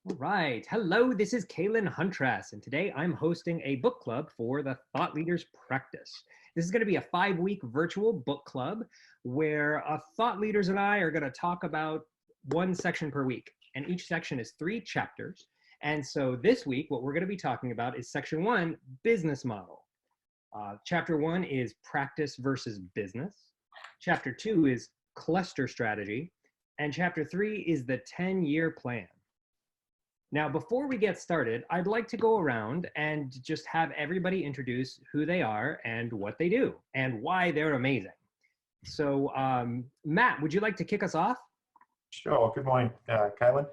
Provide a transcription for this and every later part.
All right. Hello, this is Kaylin Huntress, and today I'm hosting a book club for the Thought Leaders Practice. This is going to be a 5-week virtual book club where thought leaders and I are going to talk about one section per week, and each section is 3 chapters. And so this week, what we're going to be talking about is section 1, business model. Chapter 1 is practice versus business. Chapter 2 is cluster strategy. And chapter 3 is the 10-year plan. Now, before we get started, I'd like to go around and just have everybody introduce who they are and what they do and why they're amazing. So, Matt, would you like to kick us off? Sure. Good morning, Kaylin.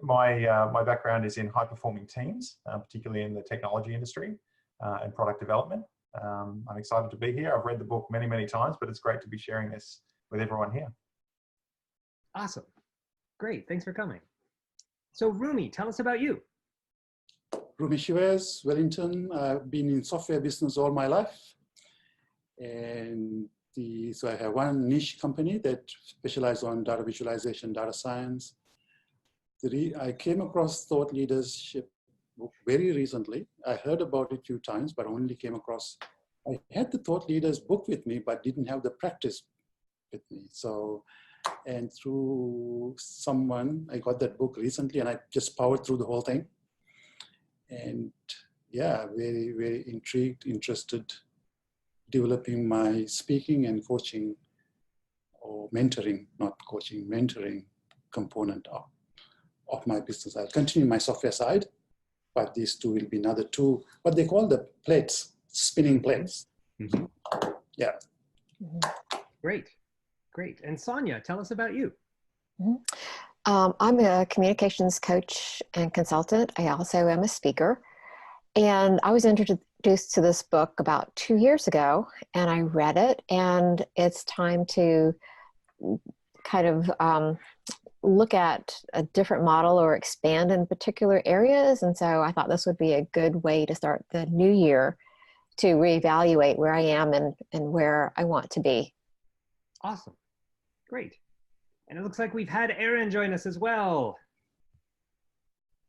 My background is in high-performing teams, particularly in the technology industry and product development. I'm excited to be here. I've read the book many, many times, but it's great to be sharing this with everyone here. Awesome. Great. Thanks for coming. So, Roomie, tell us about you. Roomie, Wellington. I've been in software business all my life. And so I have one niche company that specializes on data visualization, data science. I came across Thought Leadership book very recently. I heard about it a few times, but only came across. I had the Thought Leaders book with me, but didn't have the practice with me. And through someone, I got that book recently and I just powered through the whole thing. And yeah, very, very intrigued, interested, developing my speaking and coaching or mentoring, not coaching, mentoring component of my business. I'll continue my software side, but these two will be another 2, what they call the plates, spinning plates. Mm-hmm. Yeah. Mm-hmm. Great. Great. And Sonia, tell us about you. Mm-hmm. I'm a communications coach and consultant. I also am a speaker. And I was introduced to this book about 2 years ago, and I read it, and it's time to kind of look at a different model or expand in particular areas. And so I thought this would be a good way to start the new year to reevaluate where I am and where I want to be. Awesome. Great. And it looks like we've had Aaron join us as well.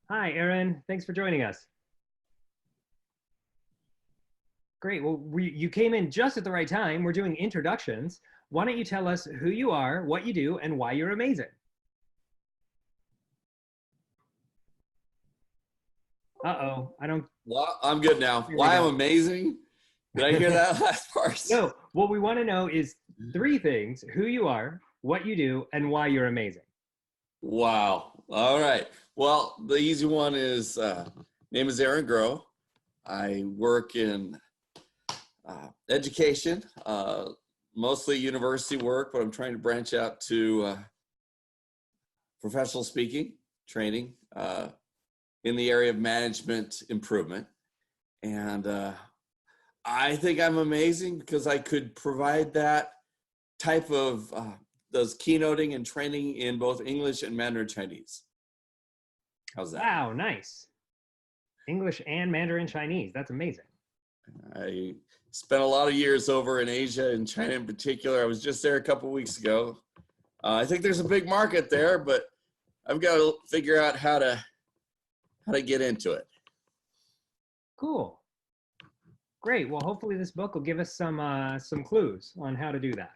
Hi, Aaron. Thanks for joining us. Great. Well, you came in just at the right time. We're doing introductions. Why don't you tell us who you are, what you do, and why you're amazing? Uh-oh. I don't... Well, I'm good now. Why I'm amazing? Did I hear that last part? No. What we want to know is 3 things: who you are, what you do, and why you're amazing. Wow. All right. Well, the easy one is, name is Aaron Groh. I work in education, mostly university work, but I'm trying to branch out to professional speaking, training in the area of management improvement. And I think I'm amazing because I could provide that type of does keynoting and training in both English and Mandarin Chinese. How's that? Wow, nice. English and Mandarin Chinese. That's amazing. I spent a lot of years over in Asia and China in particular. I was just there a couple of weeks ago. I think there's a big market there, but I've got to figure out how to get into it. Cool. Great. Well, hopefully this book will give us some clues on how to do that.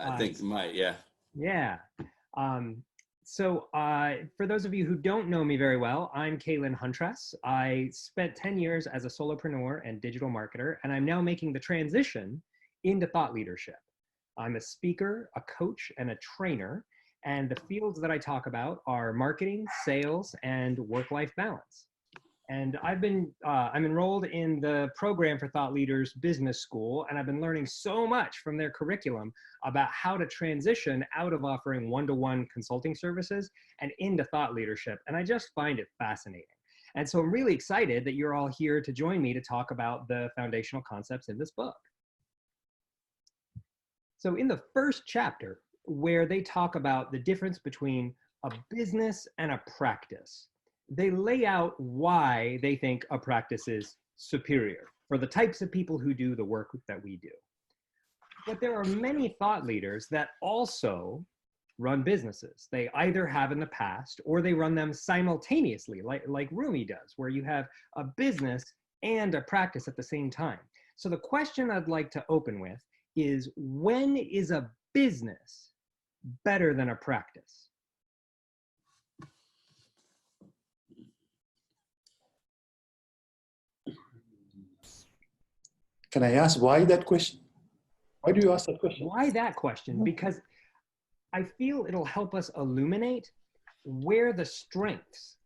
I think it might, yeah. Yeah. So for those of you who don't know me very well, I'm Kaylin Huntress. I spent 10 years as a solopreneur and digital marketer, and I'm now making the transition into thought leadership. I'm a speaker, a coach, and a trainer, and the fields that I talk about are marketing, sales, and work-life balance. And I'm enrolled in the program for Thought Leaders Business School, and I've been learning so much from their curriculum about how to transition out of offering one-to-one consulting services and into thought leadership. And I just find it fascinating. And so I'm really excited that you're all here to join me to talk about the foundational concepts in this book. So in the first chapter, where they talk about the difference between a business and a practice, they lay out why they think a practice is superior for the types of people who do the work that we do. But there are many thought leaders that also run businesses. They either have in the past or they run them simultaneously, like Roomie does, where you have a business and a practice at the same time. So the question I'd like to open with is, when is a business better than a practice? Can I ask why that question? Why do you ask that question? Why that question? Because I feel it'll help us illuminate where the strengths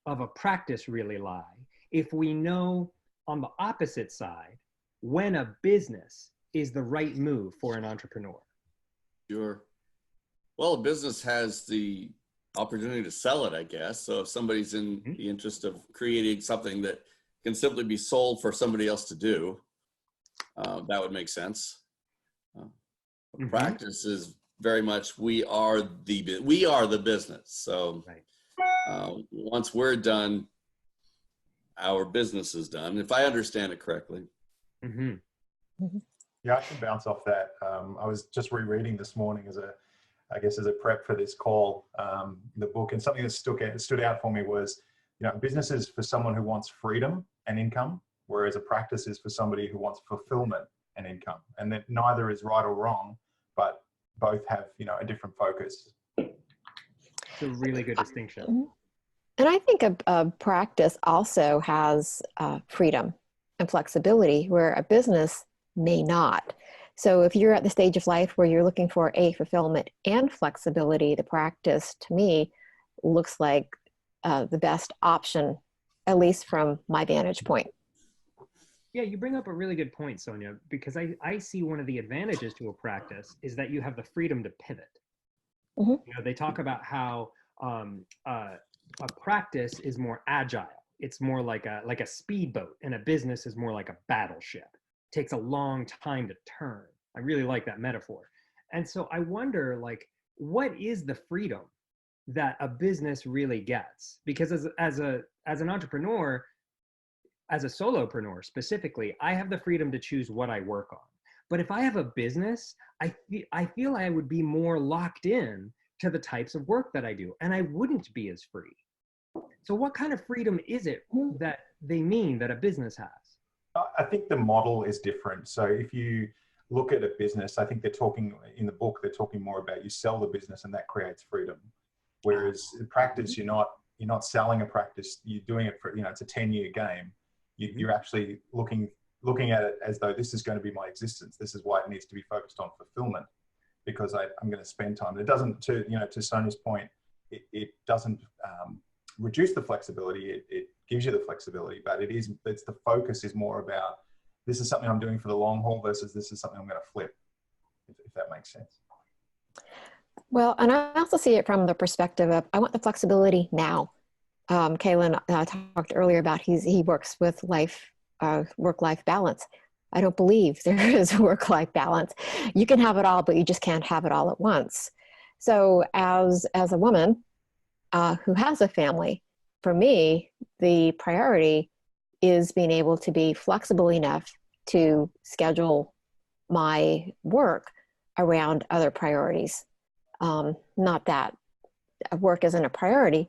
of a practice really lie if we know on the opposite side when a business is the right move for an entrepreneur. Sure. Well, a business has the opportunity to sell it, I guess. So if somebody's in the interest of creating something that can simply be sold for somebody else to do, that would make sense. Practice is very much we are the business. So once we're done, our business is done, if I understand it correctly. Yeah, I can bounce off that. I was just rereading this morning as a prep for this call, the book, and something that stood out for me was, business is for someone who wants freedom and income, whereas a practice is for somebody who wants fulfillment and income. And that neither is right or wrong, but both have, a different focus. It's a really good distinction. And I think a practice also has freedom and flexibility where a business may not. So if you're at the stage of life where you're looking for a fulfillment and flexibility, the practice to me looks like the best option, at least from my vantage point. Yeah, you bring up a really good point, Sonia, because I see one of the advantages to a practice is that you have the freedom to pivot. They talk about how a practice is more agile. It's more like a speedboat, and a business is more like a battleship. It takes a long time to turn. I really like that metaphor. And so I wonder, what is the freedom that a business really gets? Because as an entrepreneur, as a solopreneur specifically, I have the freedom to choose what I work on. But if I have a business, I feel I would be more locked in to the types of work that I do, and I wouldn't be as free. So what kind of freedom is it that they mean that a business has? I think the model is different. So if you look at a business, I think they're talking more about you sell the business and that creates freedom. Whereas in practice, you're not selling a practice, you're doing it for, it's a 10-year game. You're actually looking at it as though this is going to be my existence. This is why it needs to be focused on fulfillment, because I'm going to spend time. It doesn't, to Sonia's point, it doesn't reduce the flexibility. It gives you the flexibility, but it's the focus is more about, this is something I'm doing for the long haul versus this is something I'm going to flip, if that makes sense. Well, and I also see it from the perspective of, I want the flexibility now. Kaylin talked earlier about he works with work-life balance. I don't believe there is work-life balance. You can have it all, but you just can't have it all at once. So as a woman who has a family, for me, the priority is being able to be flexible enough to schedule my work around other priorities. Not that work isn't a priority,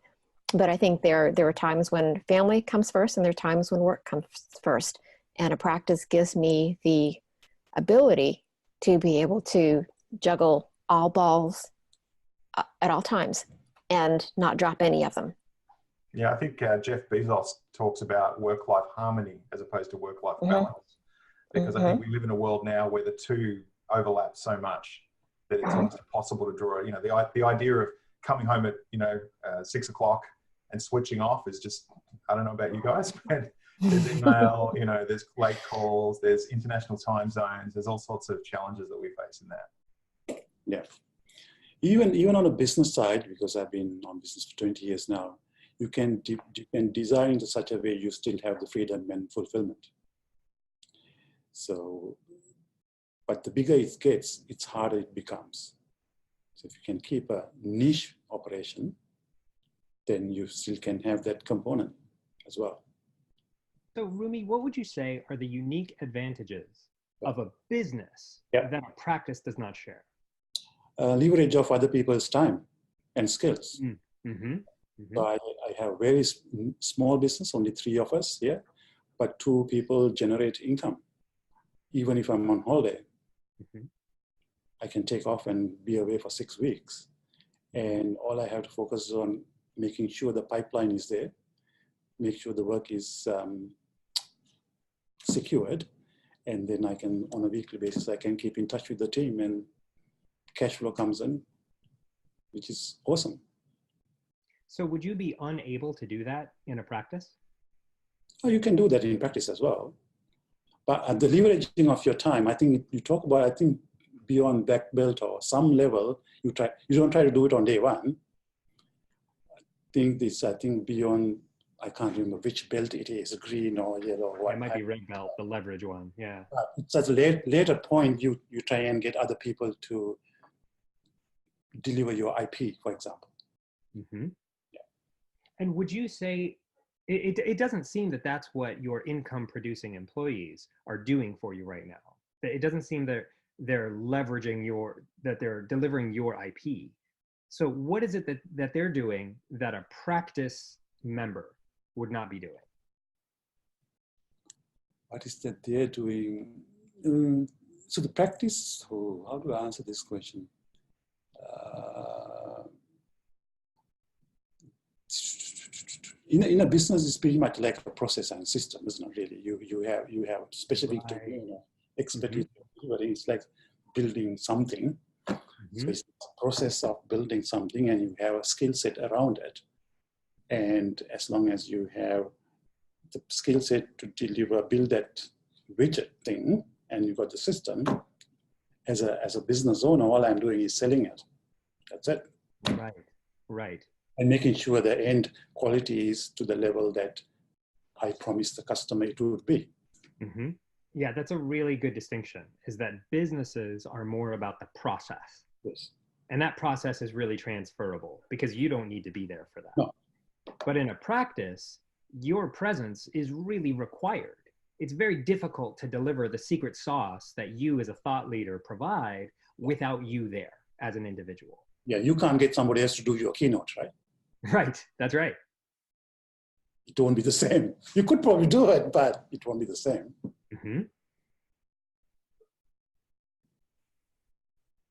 but I think there are times when family comes first and there are times when work comes first. And a practice gives me the ability to be able to juggle all balls at all times and not drop any of them. Yeah, I think Jeff Bezos talks about work-life harmony as opposed to work-life balance, because I think we live in a world now where the two overlap so much that it's almost impossible to draw. The idea of coming home at 6 o'clock and switching off is just, I don't know about you guys, but there's email, there's late calls, there's international time zones, there's all sorts of challenges that we face in that. Yeah. Even on a business side, because I've been on business for 20 years now, you can design in such a way you still have the freedom and fulfillment. So, but the bigger it gets, it's harder it becomes. So if you can keep a niche operation, then you still can have that component as well. So Roomie, what would you say are the unique advantages of a business that a practice does not share? leverage of other people's time and skills. Mm-hmm. Mm-hmm. So I have a very small business, only 3 of us here, but 2 people generate income. Even if I'm on holiday, Mm-hmm. I can take off and be away for 6 weeks. And all I have to focus is on making sure the pipeline is there, make sure the work is secured, and then I can, on a weekly basis, I can keep in touch with the team and cash flow comes in, which is awesome. So would you be unable to do that in a practice? Oh, you can do that in practice as well. But at the leveraging of your time, I think you talk about, I think beyond black belt or some level, you don't try to do it on day one. I think beyond, I can't remember which belt it is, green or yellow or what. It might be red belt, the leverage one, yeah. It's at a later point, you try and get other people to deliver your IP, for example. Mm-hmm. Yeah. And would you say, it doesn't seem that that's what your income producing employees are doing for you right now. It doesn't seem that they're leveraging that they're delivering your IP. So what is it that they're doing that a practice member would not be doing? What is that they're doing? So the practice, how do I answer this question? In a business, it's pretty much like a process and system, isn't it? Really, you have specific expertise. Mm-hmm. It's like building something. Mm-hmm. So it's a process of building something, and you have a skill set around it. And as long as you have the skill set to build that widget thing, and you've got the system, as a business owner, all I'm doing is selling it. That's it. Right. And making sure the end quality is to the level that I promised the customer it would be. Mm-hmm. Yeah, that's a really good distinction, is that businesses are more about the process. Yes. And that process is really transferable because you don't need to be there for that. No. But in a practice, your presence is really required. It's very difficult to deliver the secret sauce that you as a thought leader provide without you there as an individual. Yeah, you can't get somebody else to do your keynote, right? Right, that's right. It won't be the same. You could probably do it, but it won't be the same. Mm-hmm.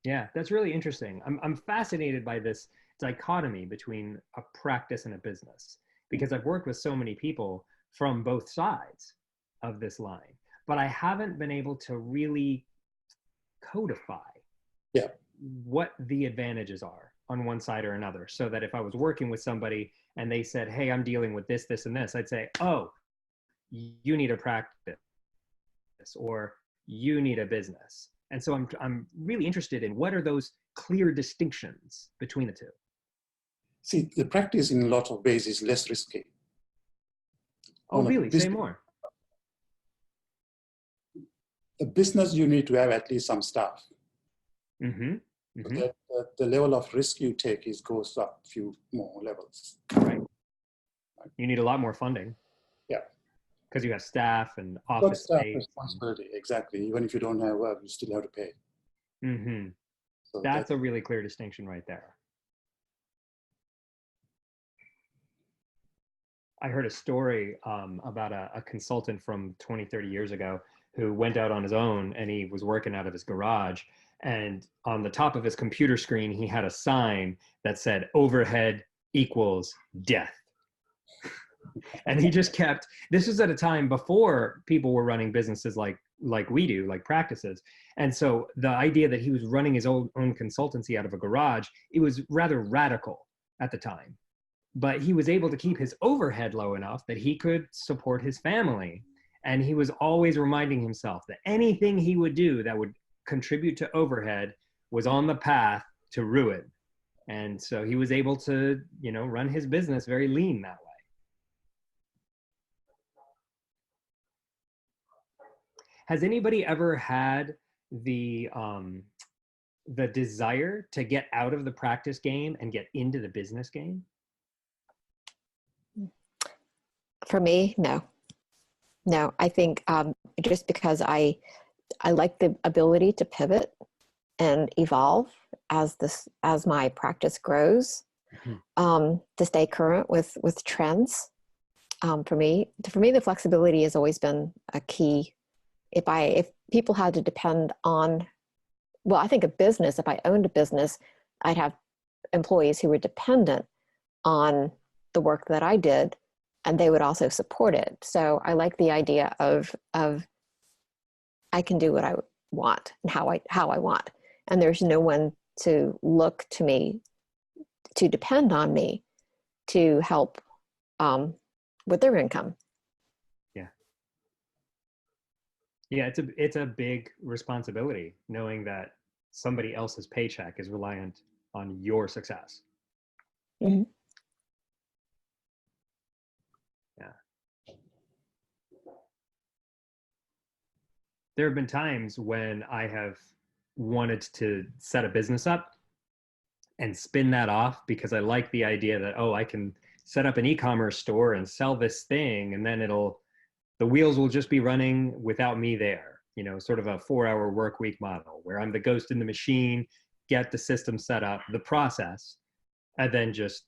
Yeah, that's really interesting. I'm fascinated by this dichotomy between a practice and a business, because I've worked with so many people from both sides of this line, but I haven't been able to really codify what the advantages are on one side or another, so that if I was working with somebody and they said, hey, I'm dealing with this, this, and this, I'd say, oh, you need a practice, or you need a business. And so I'm really interested in what are those clear distinctions between the two. See, the practice in a lot of ways is less risky. Oh, really? Say more. The business, you need to have at least some staff. Mm-hmm. Mm-hmm. The level of risk you take goes up a few more levels. Right. You need a lot more funding. Yeah. Because you have staff and office staff space. Responsibility, exactly. Even if you don't have work, you still have to pay. Mm-hmm. So that's a really clear distinction right there. I heard a story about a consultant from 20, 30 years ago who went out on his own, and he was working out of his garage. And on the top of his computer screen, he had a sign that said overhead equals death. And he just kept, this was at a time before people were running businesses like we do, like practices. And so the idea that he was running his own consultancy out of a garage, it was rather radical at the time. But he was able to keep his overhead low enough that he could support his family. And he was always reminding himself that anything he would do that would contribute to overhead was on the path to ruin. And so he was able to, run his business very lean that way. Has anybody ever had the desire to get out of the practice game and get into the business game? For me, no. No, I think just because I like the ability to pivot and evolve as my practice grows, to stay current with trends. For me, the flexibility has always been a key. If people had to depend on, well, I think a business, if I owned a business, I'd have employees who were dependent on the work that I did, and they would also support it. So I like the idea of I can do what I want and how I want, and there's no one to look to me, to depend on me to help with their income. Yeah, it's a big responsibility knowing that somebody else's paycheck is reliant on your success. Mm-hmm. Yeah. There have been times when I have wanted to set a business up and spin that off because I like the idea that, oh, I can set up an e-commerce store and sell this thing, and then the wheels will just be running without me there, sort of a 4-hour work week model where I'm the ghost in the machine, get the system set up, the process, and then just,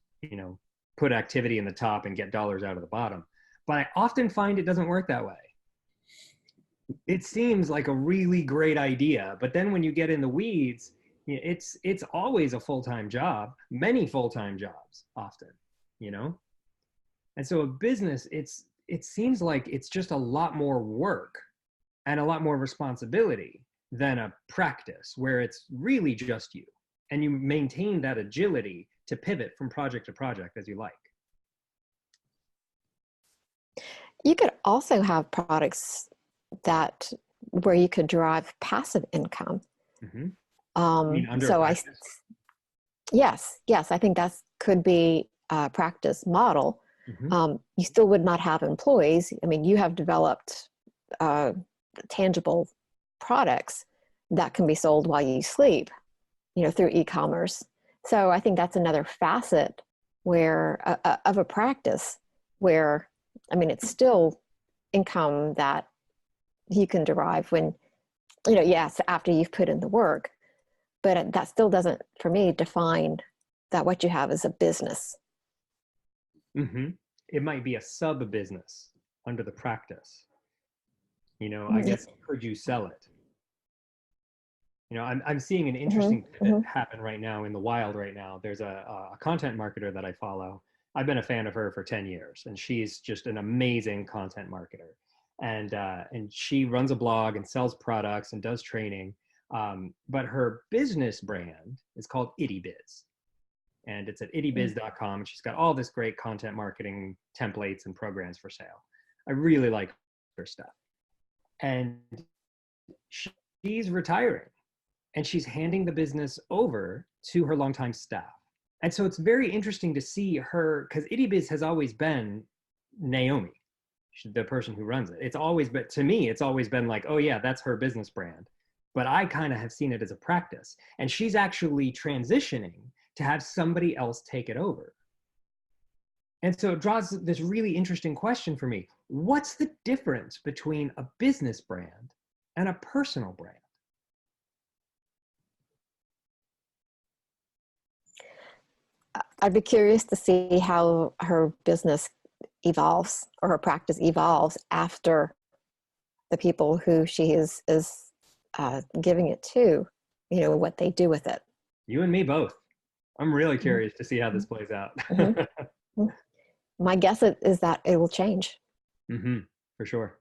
put activity in the top and get dollars out of the bottom. But I often find it doesn't work that way. It seems like a really great idea, but then when you get in the weeds, it's always a full-time job, many full-time jobs often, And so a business, it seems like it's just a lot more work and a lot more responsibility than a practice where it's really just you and you maintain that agility to pivot from project to project as you like. You could also have products where you could derive passive income. Mm-hmm. Yes, I think that could be a practice model. Mm-hmm. You still would not have employees. I mean, you have developed tangible products that can be sold while you sleep, through e-commerce. So I think that's another facet of a practice where, it's still income that you can derive when, yes, after you've put in the work, but that still doesn't, for me, define that what you have is a business. Mm-hmm. It might be a sub business under the practice. I guess, could you sell it? I'm seeing an interesting pivot happen right now in the wild right now. There's a content marketer that I follow. I've been a fan of her for 10 years, and she's just an amazing content marketer. And she runs a blog and sells products and does training. But her business brand is called IttyBiz. And it's at ittybiz.com. And she's got all this great content marketing templates and programs for sale. I really like her stuff. And she's retiring. And she's handing the business over to her longtime staff. And so it's very interesting to see her, because IttyBiz has always been Naomi, the person who runs it. To me, it's always been like, oh yeah, that's her business brand. But I kind of have seen it as a practice. And she's actually transitioning to have somebody else take it over. And so it draws this really interesting question for me. What's the difference between a business brand and a personal brand? I'd be curious to see how her business evolves, or her practice evolves, after the people who she is giving it to, what they do with it. You and me both. I'm really curious to see how this plays out. Mm-hmm. My guess is that it will change. Mm-hmm, for sure.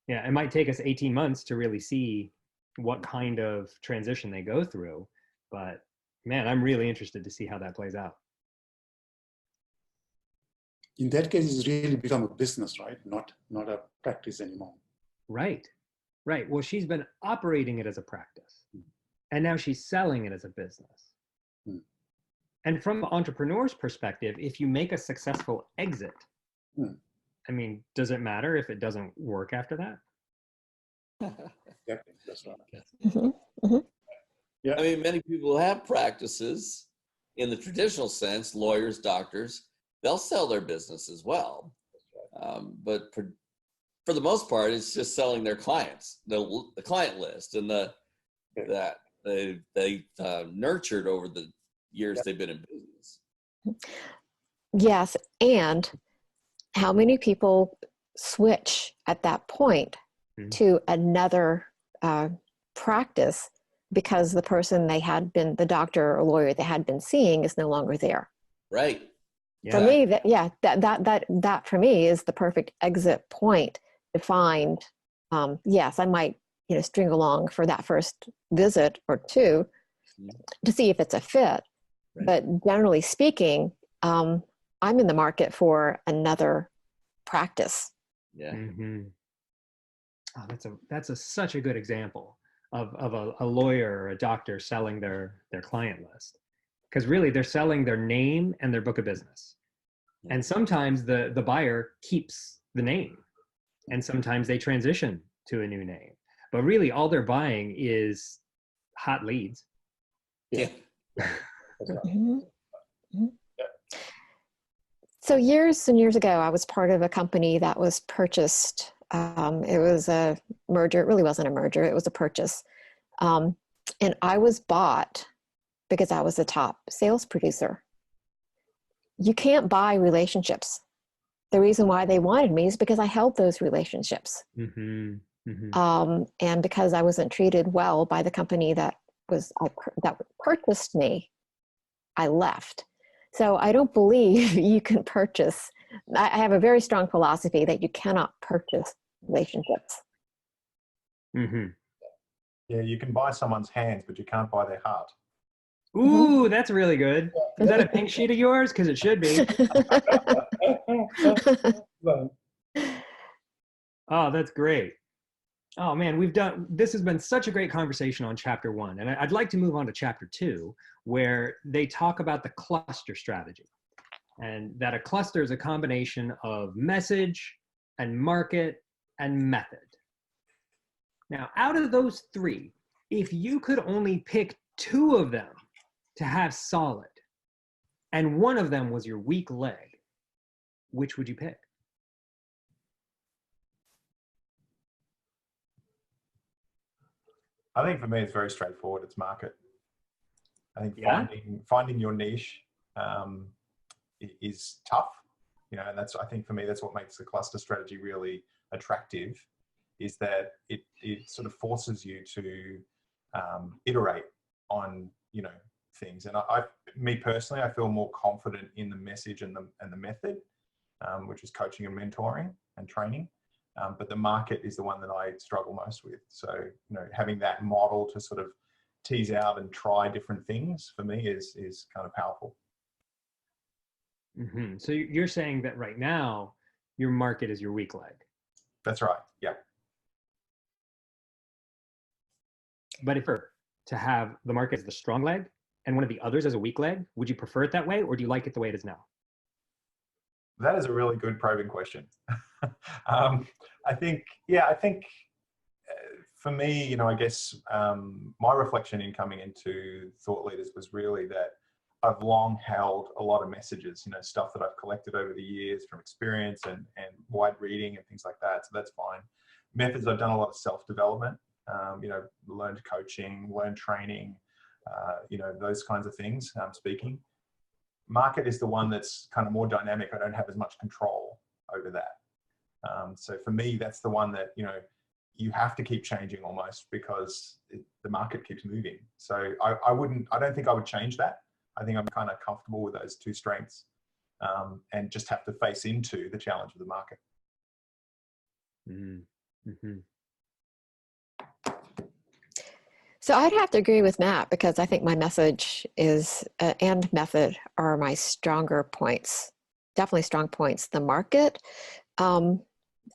Yeah, it might take us 18 months to really see what kind of transition they go through, but man, I'm really interested to see how that plays out. In that case, it's really become a business, right? Not a practice anymore. Right. Well, she's been operating it as a practice, and now she's selling it as a business. And from the entrepreneur's perspective, if you make a successful exit, does it matter if it doesn't work after that? Exactly. That's right. Mm-hmm. Mm-hmm. Yeah. Many people have practices in the traditional sense, lawyers, doctors, they'll sell their business as well. But for the most part, it's just selling their clients, the client list and the that they've nurtured over the years they've been in business. Yes, and how many people switch at that point to another practice because the person they had been, the doctor or lawyer they had been seeing, is no longer there. Right. For me, that for me is the perfect exit point to find. Yes, I might string along for that first visit or two to see if it's a fit. Right. But generally speaking, I'm in the market for another practice. Yeah. Mm-hmm. Oh, that's such a good example of a lawyer or a doctor selling their client list, because really they're selling their name and their book of business. And sometimes the buyer keeps the name, and sometimes they transition to a new name. But really all they're buying is hot leads. Yeah. Mm-hmm. Mm-hmm. So years and years ago, I was part of a company that was purchased. It was a merger. It really wasn't a merger. It was a purchase. And I was bought because I was the top sales producer. You can't buy relationships. The reason why they wanted me is because I held those relationships. Mm-hmm. Mm-hmm. And because I wasn't treated well by the company that purchased me, I left. So I don't believe you can purchase. I have a very strong philosophy that you cannot purchase relationships. Mm-hmm. Yeah, you can buy someone's hands, but you can't buy their heart. Ooh, that's really good. Is that a pink sheet of yours? Because it should be. Oh, that's great. Oh man, this has been such a great conversation on chapter 1. And I'd like to move on to chapter 2, where they talk about the cluster strategy. And that a cluster is a combination of message and market and method. Now, out of those 3, if you could only pick 2 of them to have solid, and one of them was your weak leg, which would you pick? I think for me, it's very straightforward. It's market. I think finding your niche is tough, and I think for me, that's what makes the cluster strategy really attractive, is that it sort of forces you to iterate on, things. And me personally, I feel more confident in the message and the method, which is coaching and mentoring and training. But the market is the one that I struggle most with. So, having that model to sort of tease out and try different things for me is kind of powerful. Mm-hmm. So you're saying that right now, your market is your weak leg. That's right. Yeah. But if to have the market as the strong leg and one of the others as a weak leg, would you prefer it that way, or do you like it the way it is now? That is a really good probing question. I think for me, I guess my reflection in coming into Thought Leaders was really that I've long held a lot of messages, stuff that I've collected over the years from experience and wide reading and things like that. So that's fine. Methods, I've done a lot of self-development, learned coaching, learned training, those kinds of things, speaking. Market is the one that's kind of more dynamic. I don't have as much control over that. So for me, that's the one that, you have to keep changing almost, because the market keeps moving. So I don't think I would change that. I think I'm kind of comfortable with those 2 strengths, and just have to face into the challenge of the market. Mm-hmm. So I'd have to agree with Matt, because I think my message is and method are my stronger points, definitely strong points. The market,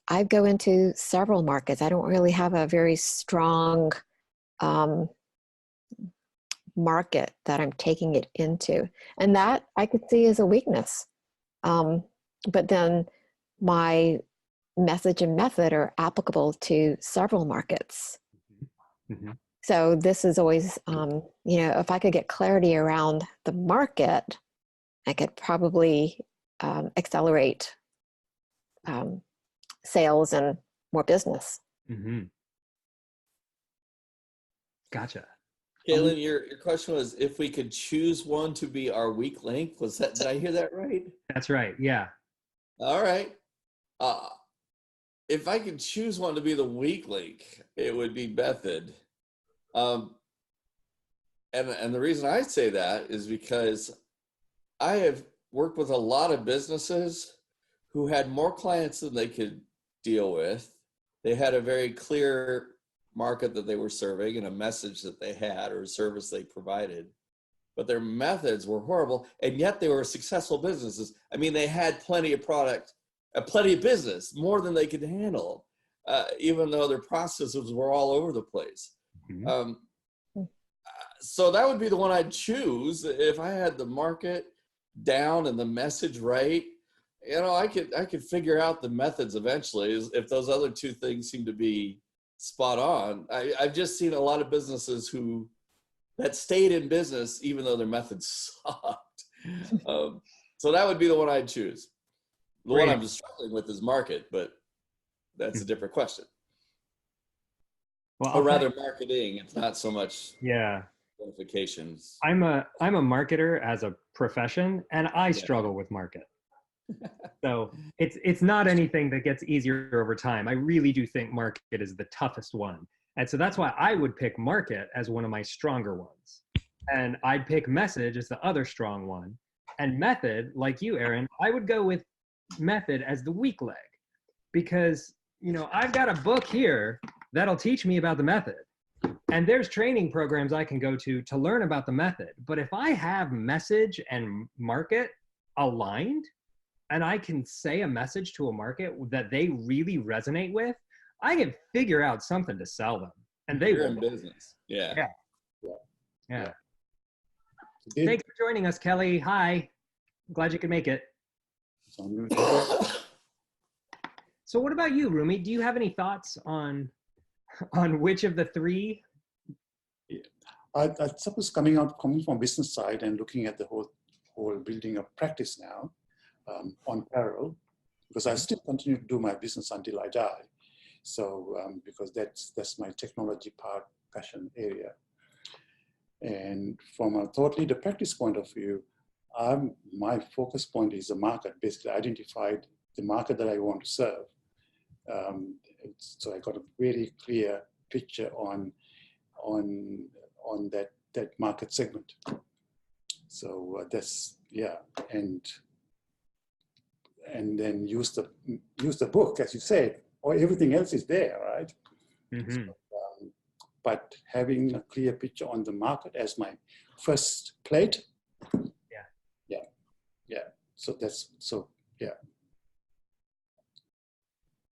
I go into several markets. I don't really have a very strong market that I'm taking it into. And that I could see as a weakness. But then my message and method are applicable to several markets. Mm-hmm. So this is always, if I could get clarity around the market, I could probably accelerate sales and more business. Mm-hmm. Gotcha. Kaylin, your question was if we could choose one to be our weak link. Was that, did I hear that right? That's right. Yeah. All right. Uh, if I could choose one to be the weak link, it would be method. And the reason I say that is because I have worked with a lot of businesses who had more clients than they could deal with. They had a very clear market that they were serving and a message that they had or a service they provided, but their methods were horrible, and yet they were successful businesses. I mean, they had plenty of product, plenty of business, more than they could handle, even though their processes were all over the place. Mhm. So that would be the one I'd choose if I had the market down and the message right. You know, I could figure out the methods eventually if those other two things seem to be spot on. I've just seen a lot of businesses that stayed in business even though their methods sucked. So that would be the one I'd choose. The one Great. I'm struggling with is market, but that's a different question. Well, Or rather marketing. It's not so much yeah. notifications. I'm a marketer as a profession, and I struggle with market. So it's not anything that gets easier over time. I really do think market is the toughest one. And so that's why I would pick market as one of my stronger ones. And I'd pick message as the other strong one. And method, like you, Aaron, I would go with method as the weak leg. Because, you know, I've got a book here that'll teach me about the method. And there's training programs I can go to learn about the method. But if I have message and market aligned, and I can say a message to a market that they really resonate with, I can figure out something to sell them. And they You're will. in business. Yeah. Yeah. Thanks for joining us, Kelly. Hi. Glad you could make it. So what about you, Roomie? Do you have any thoughts on which of the three? I suppose coming from business side and looking at the whole building of practice now on parallel, because I still continue to do my business until I die. So because that's my technology part passion area. And from a thought leader practice point of view, my focus point is the market. Basically, identified the market that I want to serve. So I got a very clear picture on that market segment. So that's and then use the book, as you said, or everything else is there, right? Mm-hmm. So, but having a clear picture on the market as my first plate. Yeah.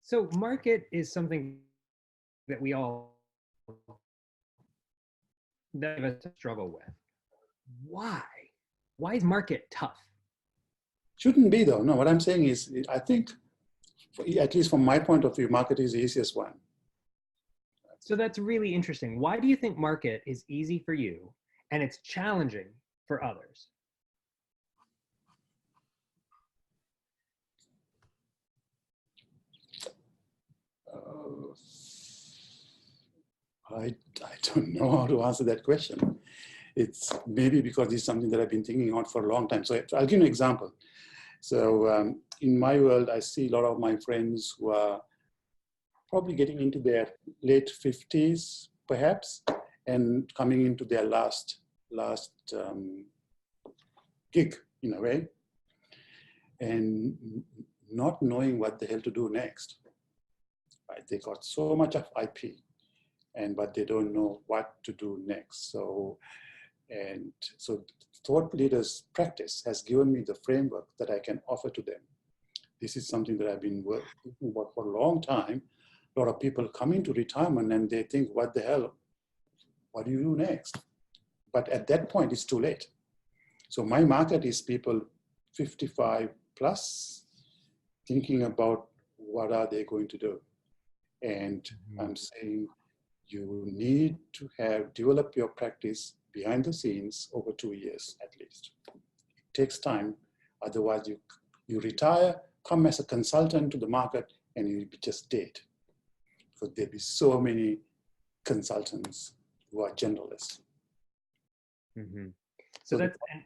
So market is something that we all struggle with. Why? Why is market tough? Shouldn't be though. No, what I'm saying is, I think, at least from my point of view, market is the easiest one. So that's really interesting. Why do you think market is easy for you and it's challenging for others? I don't know how to answer that question. It's maybe because it's something that I've been thinking on for a long time. So I'll give you an example. So in my world, I see a lot of my friends who are probably getting into their late 50s, perhaps, and coming into their last gig, in a way, and not knowing what the hell to do next. Right? They got so much of IP, but they don't know what to do next. So thought leaders practice has given me the framework that I can offer to them. This is something that I've been working about for a long time. A lot of people come into retirement and they think, what the hell, what do you do next? But at that point, it's too late. So my market is people 55 plus thinking about what are they going to do. And I'm saying you need to develop your practice behind the scenes over 2 years at least. It takes time. Otherwise, you retire, come as a consultant to the market, and you'll be just dead. Because there'll be so many consultants who are generalists. Mm-hmm. So So that's an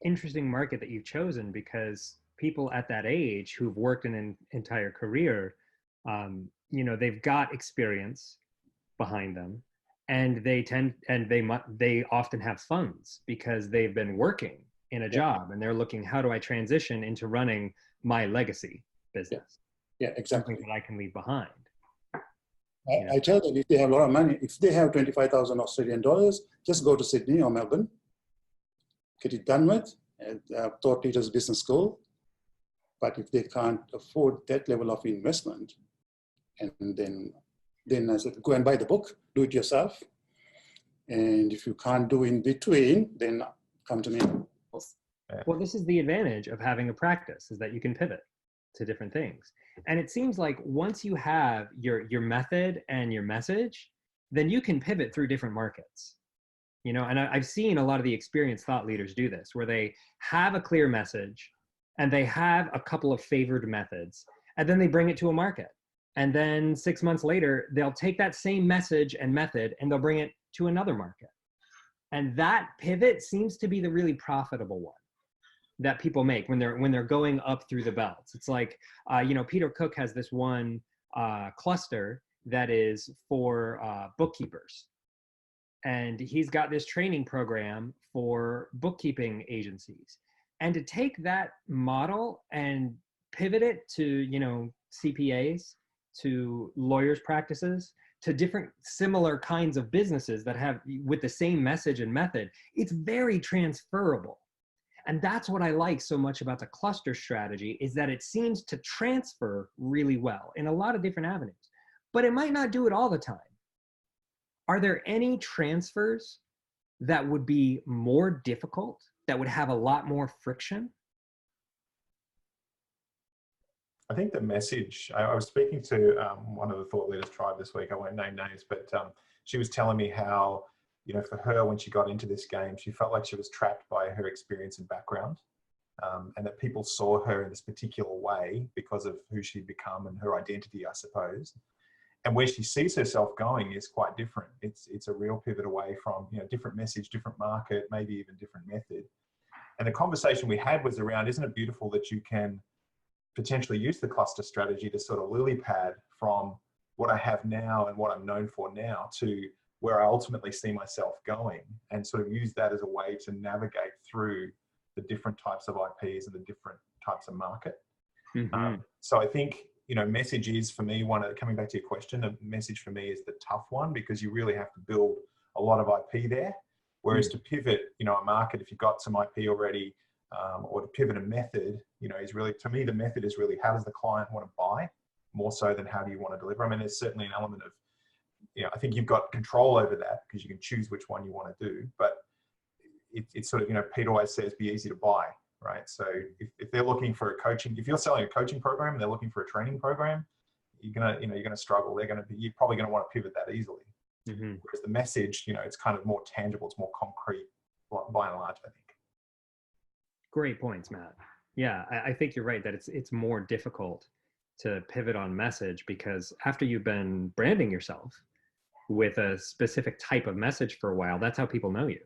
interesting market that you've chosen, because people at that age who've worked an entire career, you know, they've got experience behind them, and they often have funds because they've been working in a job, and they're looking, how do I transition into running my legacy business? yeah, exactly. Something that I can leave behind. You know? I tell them, if they have a lot of money, if they have 25,000 Australian dollars, just go to Sydney or Melbourne, get it done with, and Thought Leaders Business School. But if they can't afford that level of investment, and then I said, go and buy the book, do it yourself. And if you can't do in between, then come to me. Well, this is the advantage of having a practice, is that you can pivot to different things. And it seems like once you have your method and your message, then you can pivot through different markets. You know, and I've seen a lot of the experienced thought leaders do this, where they have a clear message and they have a couple of favored methods, and then they bring it to a market. And then 6 months later, they'll take that same message and method and they'll bring it to another market. And that pivot seems to be the really profitable one that people make when they're going up through the belts. It's like, you know, Peter Cook has this one cluster that is for bookkeepers. And he's got this training program for bookkeeping agencies. And to take that model and pivot it to, you know, CPAs, to lawyers' practices, to different similar kinds of businesses that have with the same message and method, it's very transferable. And that's what I like so much about the cluster strategy, is that it seems to transfer really well in a lot of different avenues, but it might not do it all the time. Are there any transfers that would be more difficult, that would have a lot more friction? I think the message, I was speaking to one of the Thought Leaders Tribe this week, I won't name names, but she was telling me how, you know, for her, when she got into this game, she felt like she was trapped by her experience and background, and that people saw her in this particular way because of who she'd become and her identity, I suppose. And where she sees herself going is quite different. It's a real pivot away from, you know, different message, different market, maybe even different method. And the conversation we had was around, isn't it beautiful that you can potentially use the cluster strategy to sort of lily pad from what I have now and what I'm known for now to where I ultimately see myself going, and sort of use that as a way to navigate through the different types of IPs and the different types of market. Mm-hmm. So I think, you know, message is for me, coming back to your question, the message for me is the tough one, because you really have to build a lot of IP there. Whereas to pivot, you know, a market, if you've got some IP already, or to pivot a method, you know, is really, to me, the method is really, how does the client want to buy, more so than how do you want to deliver. I mean, there's certainly an element of, you know, I think you've got control over that because you can choose which one you want to do, but it's sort of, you know, Pete always says, be easy to buy, right? So if they're looking for a coaching, if you're selling a coaching program and they're looking for a training program, you're gonna struggle. You're probably gonna want to pivot that easily. Mm-hmm. Whereas the message, you know, it's kind of more tangible, it's more concrete, by and large, I think. Great points, Matt. Yeah, I think you're right that it's more difficult to pivot on message, because after you've been branding yourself with a specific type of message for a while, that's how people know you.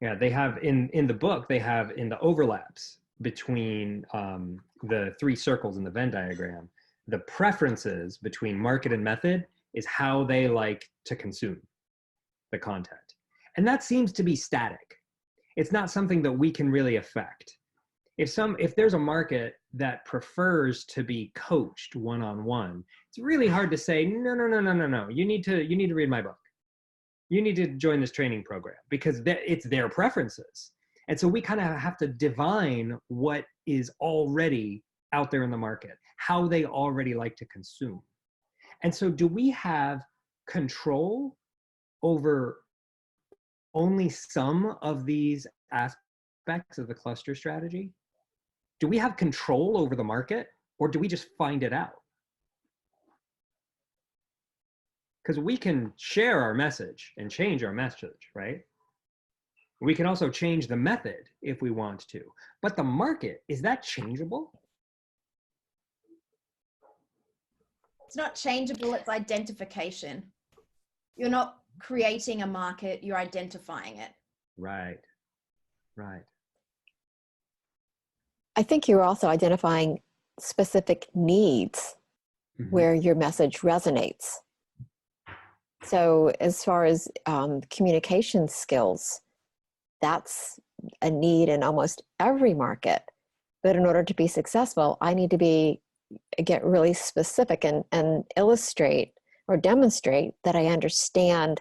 Yeah, they have in the book, they have in the overlaps between the three circles in the Venn diagram, the preferences between market and method is how they like to consume the content. And that seems to be static. It's not something that we can really affect. If there's a market that prefers to be coached one-on-one, it's really hard to say, no. You need to read my book. You need to join this training program, because it's their preferences. And so we kind of have to divine what is already out there in the market, how they already like to consume. And so do we have control over only some of these aspects of the cluster strategy? Do we have control over the market, or do we just find it out? Because we can share our message and change our message, right? We can also change the method if we want to. But the market, is that changeable? It's not changeable, it's identification. You're not creating a market, you're identifying it. Right. Right. I think you're also identifying specific needs where your message resonates. So as far as communication skills, that's a need in almost every market. But in order to be successful, I need to get really specific and illustrate or demonstrate that I understand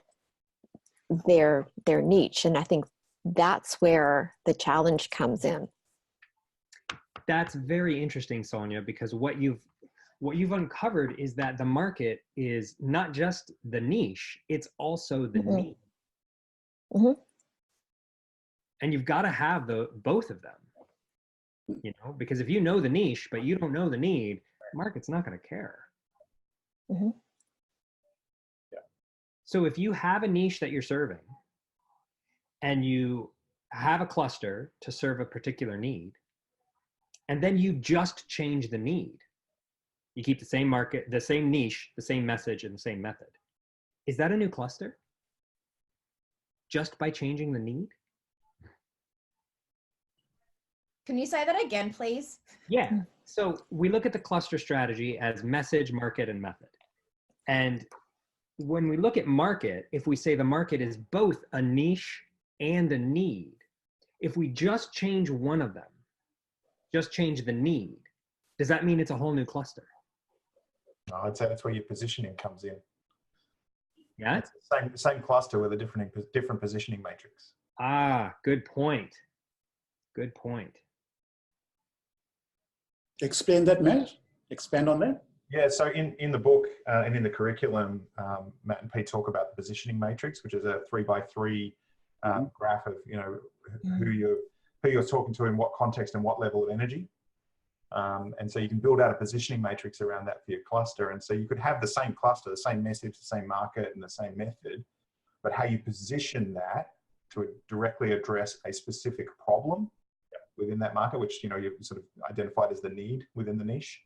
their niche. And I think that's where the challenge comes in. That's very interesting, Sonia, because what you've uncovered is that the market is not just the niche, it's also the need. And you've got to have both of them, you know, because if you know the niche, but you don't know the need, the market's not going to care. So if you have a niche that you're serving and you have a cluster to serve a particular need, and then you just change the need, you keep the same market, the same niche, the same message, and the same method. Is that a new cluster? Just by changing the need? Can you say that again, please? Yeah. So we look at the cluster strategy as message, market, and method. And when we look at market, if we say the market is both a niche and a need, if we just change one of them, just change the need, does that mean it's a whole new cluster? No, I'd say that's where your positioning comes in. Yeah. It's the same cluster with a different positioning matrix. Ah, good point. Good point. Explain that, Matt. Expand on that. Yeah, so in the book and in the curriculum, Matt and Pete talk about the positioning matrix, which is a 3x3 graph of, you know, who you're talking to in what context and what level of energy. And so you can build out a positioning matrix around that for your cluster. And so you could have the same cluster, the same message, the same market, and the same method, but how you position that to directly address a specific problem within that market, which, you know, you've sort of identified as the need within the niche.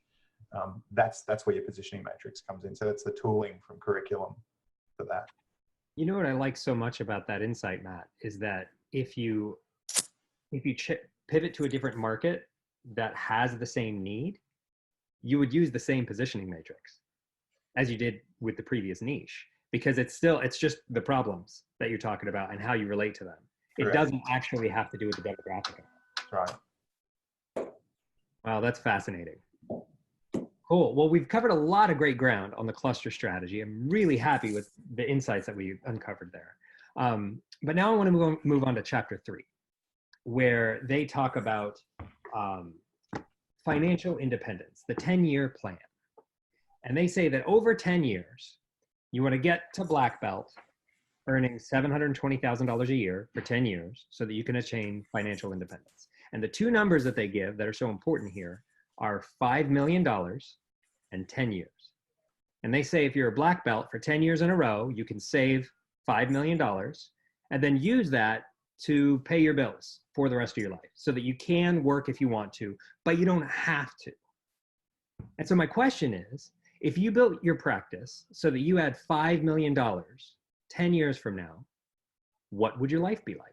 That's where your positioning matrix comes in. So that's the tooling from curriculum for that. You know what I like so much about that insight, Matt, is that if you pivot to a different market that has the same need, you would use the same positioning matrix as you did with the previous niche, because it's just the problems that you're talking about and how you relate to them. Correct. It doesn't actually have to do with the demographic. That's right. Wow, that's fascinating. Cool. Well, we've covered a lot of great ground on the cluster strategy. I'm really happy with the insights that we uncovered there. But now I want to move on to chapter 3, where they talk about financial independence, the 10-year plan. And they say that over 10 years, you want to get to black belt, earning $720,000 a year for 10 years so that you can attain financial independence. And the two numbers that they give that are so important here are $5 million and 10 years. And they say if you're a black belt for 10 years in a row, you can save $5 million and then use that to pay your bills for the rest of your life so that you can work if you want to, but you don't have to. And so my question is, if you built your practice so that you had $5 million 10 years from now, what would your life be like?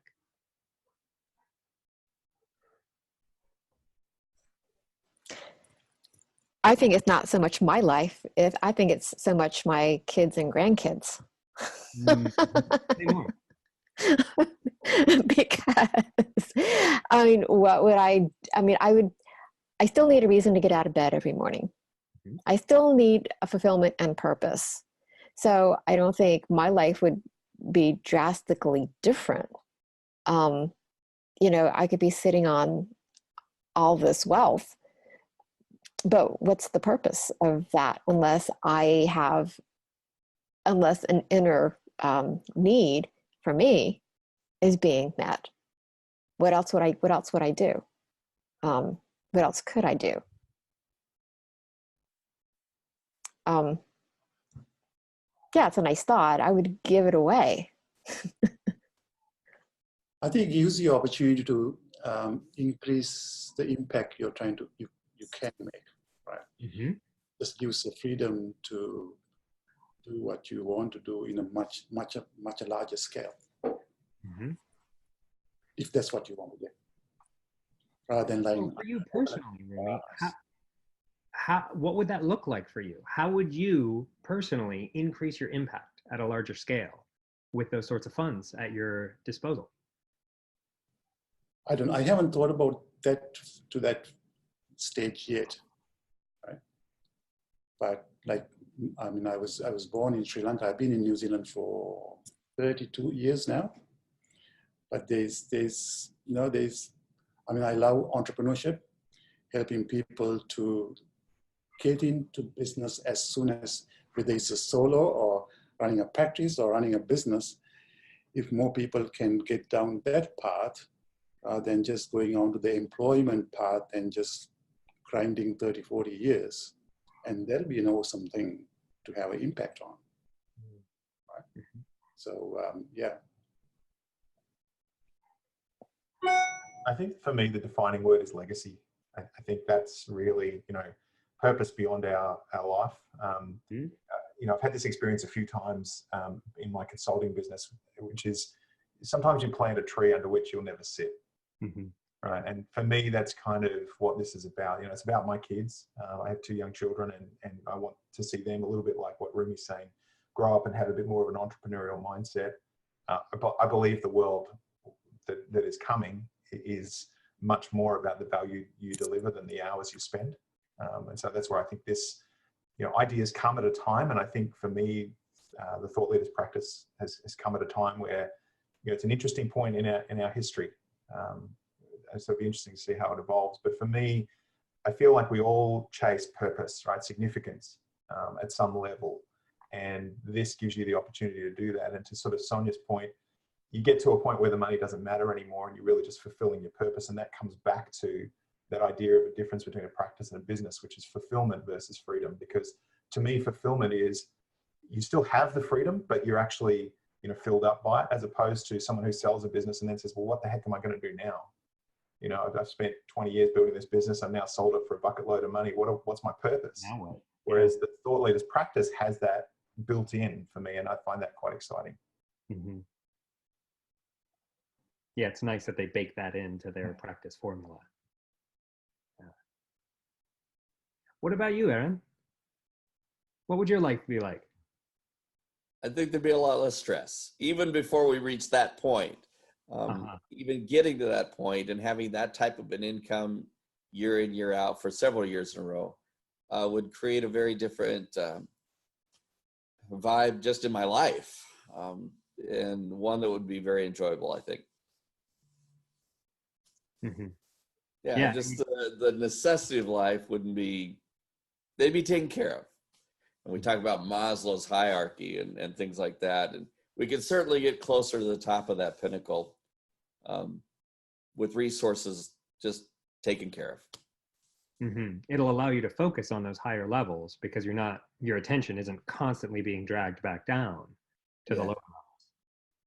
I think it's not so much my life. I think it's so much my kids and grandkids. Because, I mean, what would I still need a reason to get out of bed every morning. I still need a fulfillment and purpose. So I don't think my life would be drastically different. You know, I could be sitting on all this wealth, but what's the purpose of that unless an inner need for me is being met? What else would I do? What else could I do? Yeah, it's a nice thought. I would give it away. I think it gives you opportunity to increase the impact you can make, right? Mm-hmm. Just use the freedom to do what you want to do in a much larger scale, if that's what you want to do, rather than So lying. for you personally, Roomie, what would that look like for you? How would you personally increase your impact at a larger scale with those sorts of funds at your disposal? I haven't thought about that to that stage yet, right? But like, I mean, I was born in Sri Lanka. I've been in New Zealand for 32 years now. But I mean, I love entrepreneurship, helping people to get into business as soon as, whether it's a solo or running a practice or running a business. If more people can get down that path, than just going on to the employment path and just grinding 30, 40 years. And that'll be an awesome thing to have an impact on. Right? So, yeah. I think for me, the defining word is legacy. I think that's really, purpose beyond our life. I've had this experience a few times in my consulting business, which is sometimes you plant a tree under which you'll never sit. Right. And for me, that's kind of what this is about. It's about my kids. I have 2 young children, and I want to see them a little bit like what Roomie's saying, grow up and have a bit more of an entrepreneurial mindset. But I believe the world that is coming is much more about the value you deliver than the hours you spend. And so that's where I think this, ideas come at a time. And I think for me, the Thought Leaders Practice has come at a time where, it's an interesting point in our history. So it'll be interesting to see how it evolves. But for me, I feel like we all chase purpose, right? Significance at some level. And this gives you the opportunity to do that. And to sort of Sonia's point, you get to a point where the money doesn't matter anymore and you're really just fulfilling your purpose. And that comes back to that idea of a difference between a practice and a business, which is fulfillment versus freedom. Because to me, fulfillment is you still have the freedom, but you're actually, filled up by it, as opposed to someone who sells a business and then says, well, what the heck am I going to do now? I've spent 20 years building this business. I've now sold it for a bucket load of money. What's my purpose? Now what? Whereas the Thought Leaders Practice has that built in for me, and I find that quite exciting. Yeah, it's nice that they bake that into their practice formula. Yeah. What about you, Aaron? What would your life be like? I think there'd be a lot less stress, even before we reach that point. Even getting to that point and having that type of an income year in, year out for several years in a row would create a very different vibe just in my life, and one that would be very enjoyable, I think. Yeah, just the necessity of life wouldn't be, they'd be taken care of. And we talk about Maslow's hierarchy and things like that. And we could certainly get closer to the top of that pinnacle with resources just taken care of. It'll allow you to focus on those higher levels because your attention isn't constantly being dragged back down to the lower levels.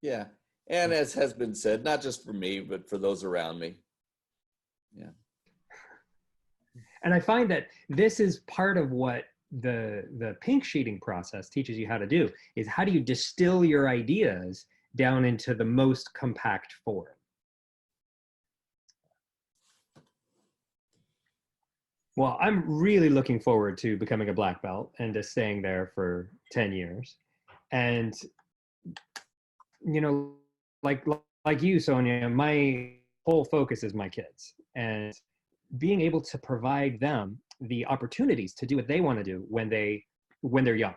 Yeah. And as has been said, not just for me, but for those around me. Yeah. And I find that this is part of what the pink sheeting process teaches you how to do, is how do you distill your ideas down into the most compact form. Well, I'm really looking forward to becoming a black belt and to staying there for 10 years. And, like you, Sonia, my whole focus is my kids and being able to provide them the opportunities to do what they want to do when they're young.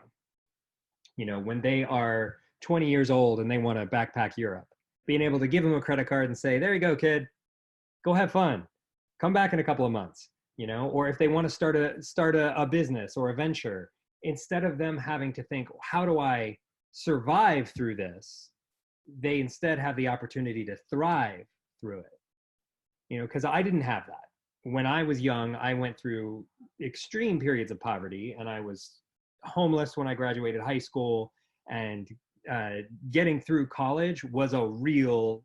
When they are 20 years old and they want to backpack Europe, being able to give them a credit card and say, there you go, kid, go have fun. Come back in a couple of months, or if they want to start a business or a venture, instead of them having to think, how do I survive through this? They instead have the opportunity to thrive through it. Because I didn't have that. When I was young, I went through extreme periods of poverty, and I was homeless when I graduated high school, and getting through college was a real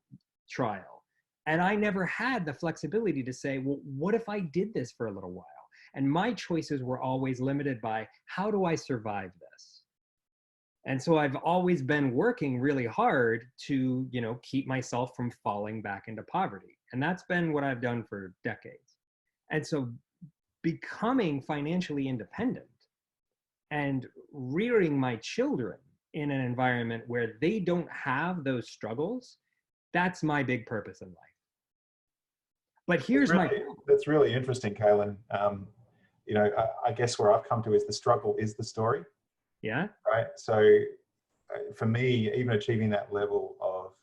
trial. And I never had the flexibility to say, well, what if I did this for a little while? And my choices were always limited by, how do I survive this? And so I've always been working really hard to, keep myself from falling back into poverty. And that's been what I've done for decades. And so becoming financially independent and rearing my children in an environment where they don't have those struggles, that's my big purpose in life. But here's that's really interesting, Kaylin. I guess where I've come to is the struggle is the story. Yeah. Right. So for me, even achieving that level of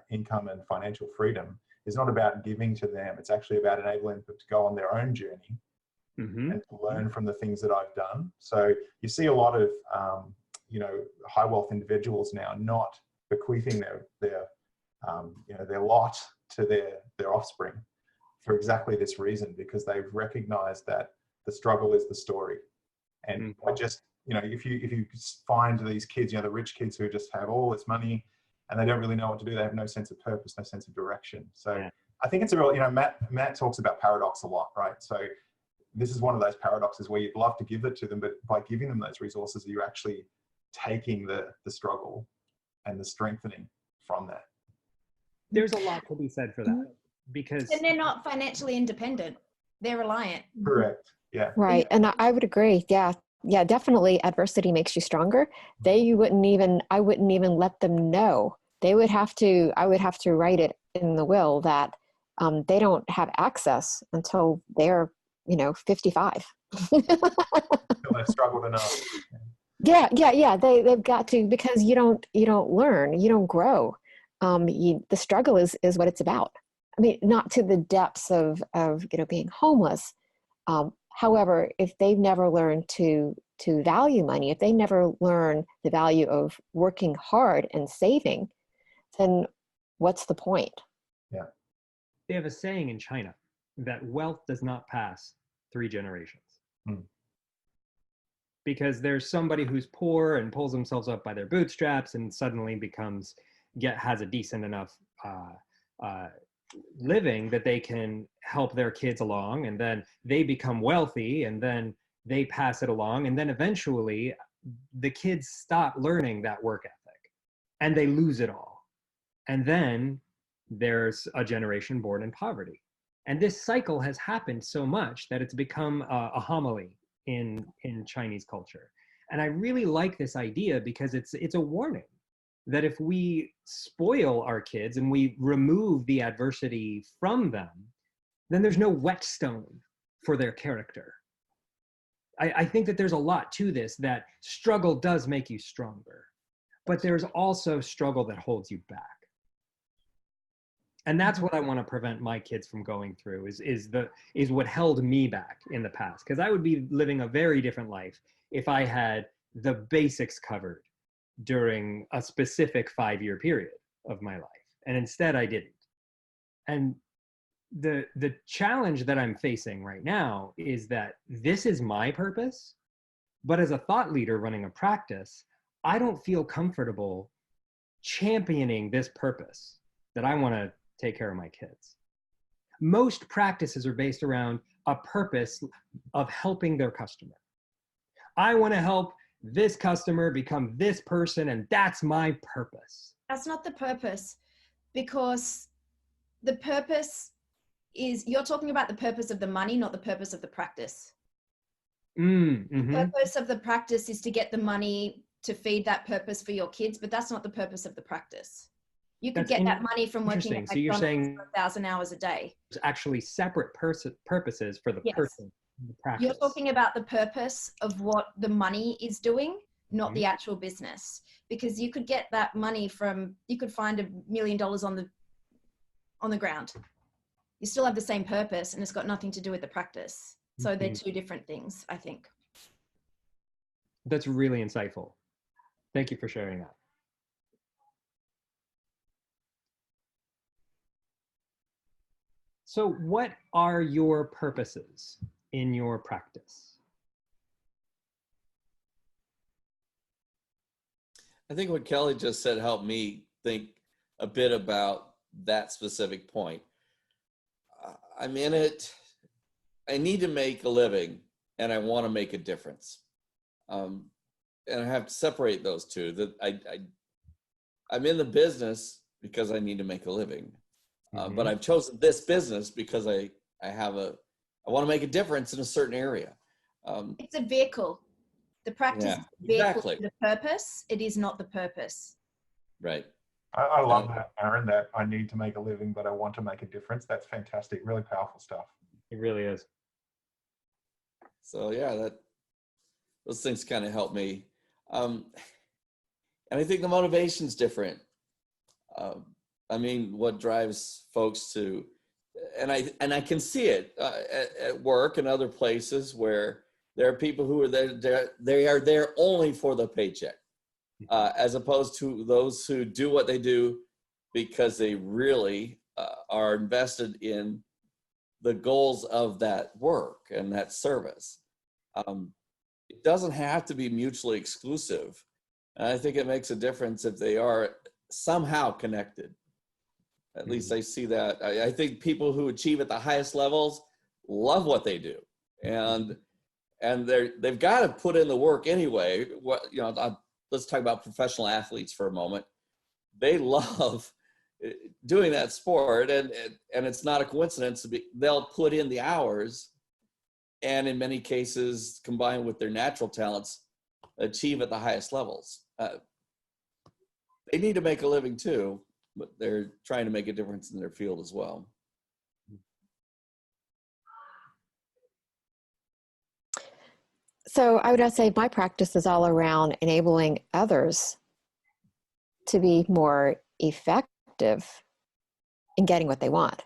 income and financial freedom is not about giving to them. It's actually about enabling them to go on their own journey and to learn from the things that I've done. So you see a lot of, high wealth individuals now not bequeathing their lot to their offspring for exactly this reason, because they've recognized that the struggle is the story. And I just, if you find these kids, the rich kids who just have all this money and they don't really know what to do, they have no sense of purpose, no sense of direction. So yeah. I think it's a real, Matt talks about paradox a lot, right? So this is one of those paradoxes where you'd love to give it to them, but by giving them those resources, you're actually taking the struggle and the strengthening from that. There's a lot to be said for that, because and they're not financially independent. They're reliant. Correct. Yeah. Right. And I would agree. Yeah. Yeah, definitely. Adversity makes you stronger. I wouldn't even let them know. I would have to write it in the will that they don't have access until they're, 55. They've struggled enough. Yeah. They've got to, because you don't learn, you don't grow. The struggle is what it's about. I mean, not to the depths of being homeless. However, if they've never learned to value money, if they never learn the value of working hard and saving, then what's the point? Yeah. They have a saying in China that wealth does not pass 3 generations. Because there's somebody who's poor and pulls themselves up by their bootstraps and suddenly has a decent enough living that they can help their kids along, and then they become wealthy, and then they pass it along, and then eventually the kids stop learning that work ethic and they lose it all, and then there's a generation born in poverty. And this cycle has happened so much that it's become a homily in Chinese culture. And I really like this idea because it's a warning that if we spoil our kids and we remove the adversity from them, then there's no whetstone for their character. I think that there's a lot to this, that struggle does make you stronger, but there's also struggle that holds you back. And that's what I want to prevent my kids from going through, is what held me back in the past. Because I would be living a very different life if I had the basics covered during a specific 5-year period of my life. And instead I didn't. And the challenge that I'm facing right now is that this is my purpose, but as a thought leader running a practice, I don't feel comfortable championing this purpose that I want to take care of my kids. Most practices are based around a purpose of helping their customer. I want to help this customer become this person, and that's my purpose. That's not the purpose, because the purpose is, you're talking about the purpose of the money, not the purpose of the practice. Mm-hmm. The purpose of the practice is to get the money to feed that purpose for your kids, but that's not the purpose of the practice. You could get that money from working at So you're saying 1,000 hours a day. There's actually separate purposes for the person. The practice. You're talking about the purpose of what the money is doing, not the actual business. Because you could get that money you could find $1 million on the ground. You still have the same purpose, and it's got nothing to do with the practice. So they're two different things, I think. That's really insightful. Thank you for sharing that. So what are your purposes in your practice? I think what Kelly just said helped me think a bit about that specific point. I'm in it. I need to make a living, and I want to make a difference. and I have to separate those two. That I'm in the business because I need to make a living, but I've chosen this business because I want to make a difference in a certain area. It's a vehicle. The practice Yeah, is a vehicle exactly. to the purpose. It is not the purpose. Right. I love that, Aaron, that I need to make a living, but I want to make a difference. That's fantastic. Really powerful stuff. It really is. So yeah, those things kind of help me. And I think the motivation's different. I mean, what drives folks to, and I can see it at work and other places where there are people who are there, they are there only for the paycheck, as opposed to those who do what they do because they really are invested in the goals of that work and that service. It doesn't have to be mutually exclusive. And I think it makes a difference if they are somehow connected. At least I see that. I think people who achieve at the highest levels love what they do, and they've got to put in the work anyway. Let's talk about professional athletes for a moment. They love doing that sport, and it's not a coincidence. They'll put in the hours, and in many cases, combined with their natural talents, achieve at the highest levels. They need to make a living too, but they're trying to make a difference in their field as well. So I would say my practice is all around enabling others to be more effective in getting what they want.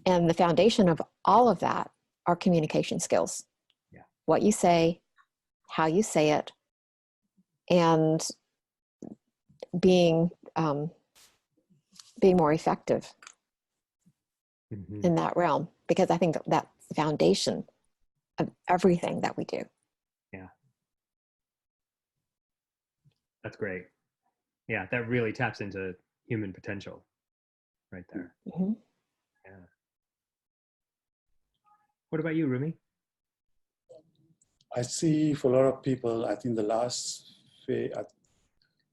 And the foundation of all of that are communication skills. Yeah. What you say, how you say it, and being more effective in that realm, because I think that's the foundation of everything that we do. Yeah. That's great. Yeah, that really taps into human potential right there. Mm-hmm. Yeah. What about you, Roomie? I see for a lot of people, I think the last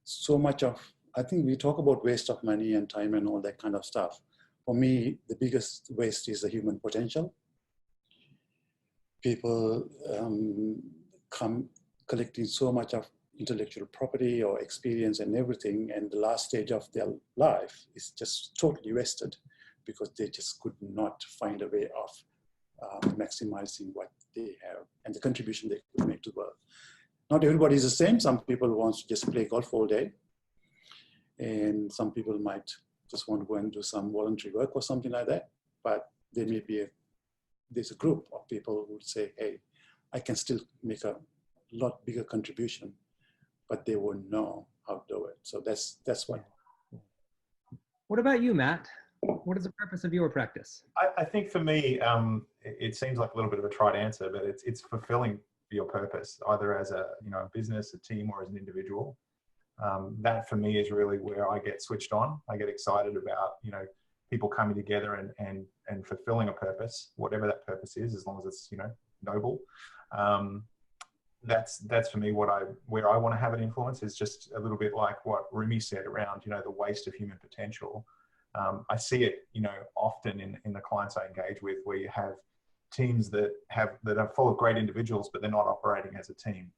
so much of, I think we talk about waste of money and time and all that kind of stuff. For me, the biggest waste is the human potential. People come collecting so much of intellectual property or experience and everything, and the last stage of their life is just totally wasted because they just could not find a way of maximizing what they have and the contribution they could make to the world. Not everybody is the same. Some people want to just play golf all day, and some people might just want to go and do some voluntary work or something like that. But there may be there's a group of people who would say, hey, I can still make a lot bigger contribution, but they won't know how to do it. So that's what. What about you, Matt? What is the purpose of your practice? I think for me, it seems like a little bit of a trite answer, but it's fulfilling your purpose, either as a business, a team, or as an individual. That for me is really where I get switched on. I get excited about people coming together and fulfilling a purpose, whatever that purpose is, as long as it's noble. That's for me where I want to have an influence is just a little bit like what Roomie said around the waste of human potential. I see it often in the clients I engage with, where you have teams that are full of great individuals, but they're not operating as a team,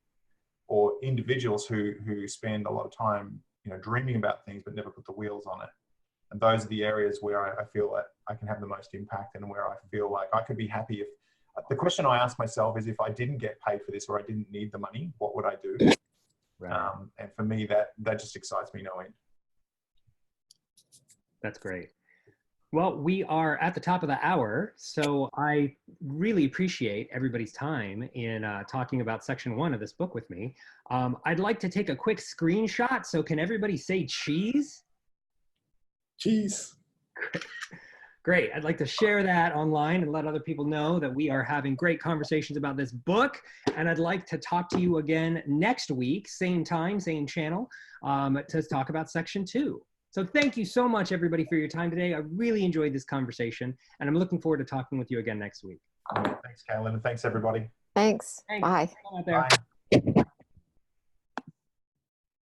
or individuals who spend a lot of time dreaming about things but never put the wheels on it. And those are the areas where I feel that I can have the most impact, and where I feel like I could be happy. If the question I ask myself is, if I didn't get paid for this, or I didn't need the money, what would I do? Right. And for me, that just excites me no end. That's great. Well, we are at the top of the hour, so I really appreciate everybody's time in talking about section 1 of this book with me. I'd like to take a quick screenshot, so can everybody say cheese? Cheese. Great. I'd like to share that online and let other people know that we are having great conversations about this book. And I'd like to talk to you again next week, same time, same channel, to talk about section 2. So thank you so much, everybody, for your time today. I really enjoyed this conversation, and I'm looking forward to talking with you again next week. Thanks, Caitlin, and thanks, everybody. Thanks. Thanks. Bye. Out there. Bye.